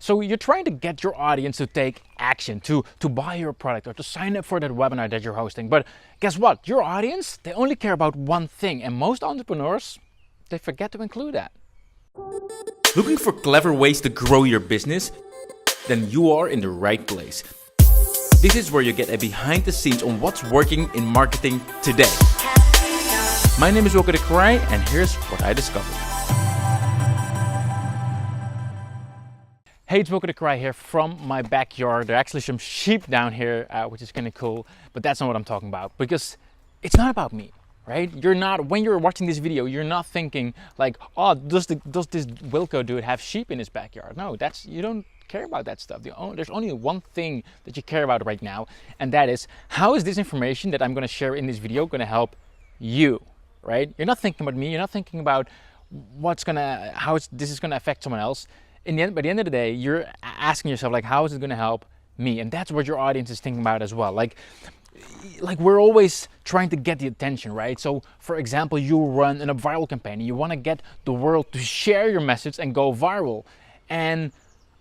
So you're trying to get your audience to take action, to buy your product or to sign up for that webinar that you're hosting. But guess what? Your audience, they only care about one thing. And most entrepreneurs, they forget to include that. Looking for clever ways to grow your business? Then you are in the right place. This is where you get a behind the scenes on what's working in marketing today. My name is Wilco the Kreij, and here's what I discovered. Hey, it's Wilco the Kreij here from my backyard. There are actually some sheep down here, which is kind of cool, but that's not what I'm talking about, because it's not about me, right? You're not, when you're watching this video, you're not thinking like, oh, does this Wilco dude have sheep in his backyard? No, you don't care about that stuff. There's only one thing that you care about right now, and that is, how is this information that I'm going to share in this video going to help you, right? You're not thinking about me. You're not thinking about how this is going to affect someone else. By the end of the day, you're asking yourself, like, how is it going to help me? And that's what your audience is thinking about as well. Like we're always trying to get the attention, right? So, for example, you run a viral campaign and you want to get the world to share your message and go viral. And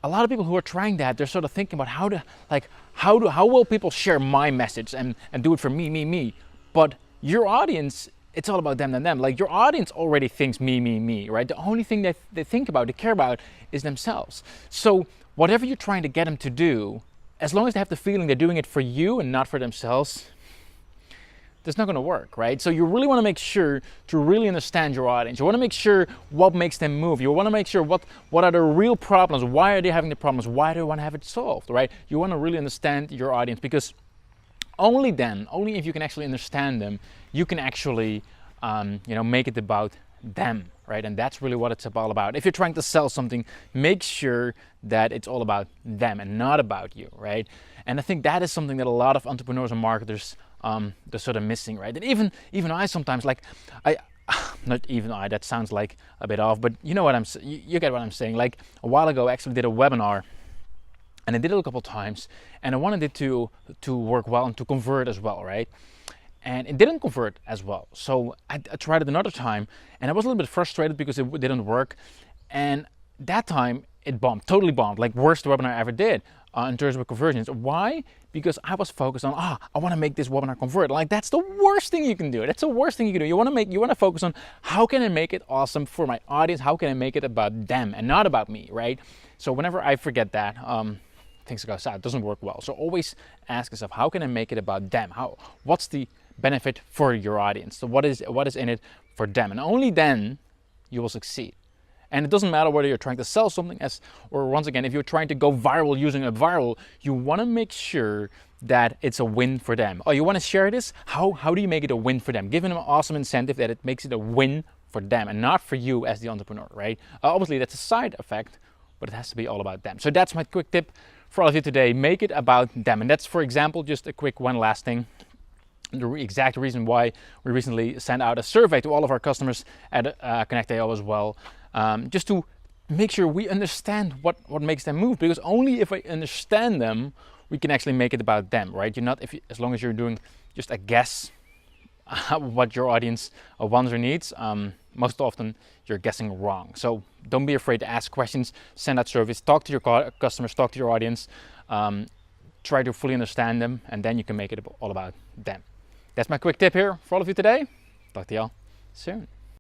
a lot of people who are trying that, they're sort of thinking about how will people share my message and do it for me. But your audience, it's all about them and them. Like, your audience already thinks me, right? The only thing that they think about, they care about, is themselves. So whatever you're trying to get them to do, as long as they have the feeling they're doing it for you and not for themselves, that's not going to work, right? So you really want to make sure to really understand your audience. You want to make sure what makes them move. You want to make sure what are the real problems. Why are they having the problems? Why do they want to have it solved, right? You want to really understand your audience, because only if you can actually understand them, you can actually make it about them, right? And that's really what it's all about. If you're trying to sell something, make sure that it's all about them and not about you, right? And I think that is something that a lot of entrepreneurs and marketers they're sort of missing, right? And even I sometimes, like, not even I, that sounds like a bit off, but you know what you get what I'm saying. Like, a while ago, I actually did a webinar. And I did it a couple of times, and I wanted it to work well and to convert as well, right? And it didn't convert as well. So I tried it another time, and I was a little bit frustrated because it didn't work. And that time it bombed, totally bombed, like worst webinar I ever did in terms of conversions. Why? Because I was focused on, I want to make this webinar convert. Like, that's the worst thing you can do. That's the worst thing you can do. You want to focus on, how can I make it awesome for my audience? How can I make it about them and not about me, right? So whenever I forget that, things go south. It doesn't work well. So always ask yourself, how can I make it about them? What's the benefit for your audience? So what is in it for them? And only then you will succeed. And it doesn't matter whether you're trying to sell something or once again, if you're trying to go viral using a viral, you want to make sure that it's a win for them. Oh, you want to share this? How do you make it a win for them? Give them an awesome incentive that it makes it a win for them and not for you as the entrepreneur, right? Obviously, that's a side effect, but it has to be all about them. So that's my quick tip for all of you today. Make it about them. And that's, for example, just a quick one last thing. The exact reason why we recently sent out a survey to all of our customers at Connect.io as well, just to make sure we understand what makes them move. Because only if I understand them, we can actually make it about them, right? As long as you're doing just a guess what your audience wants or needs, most often you're guessing wrong. So don't be afraid to ask questions, send out surveys, talk to your customers, talk to your audience, try to fully understand them, and then you can make it all about them. That's my quick tip here for all of you today. Talk to y'all soon.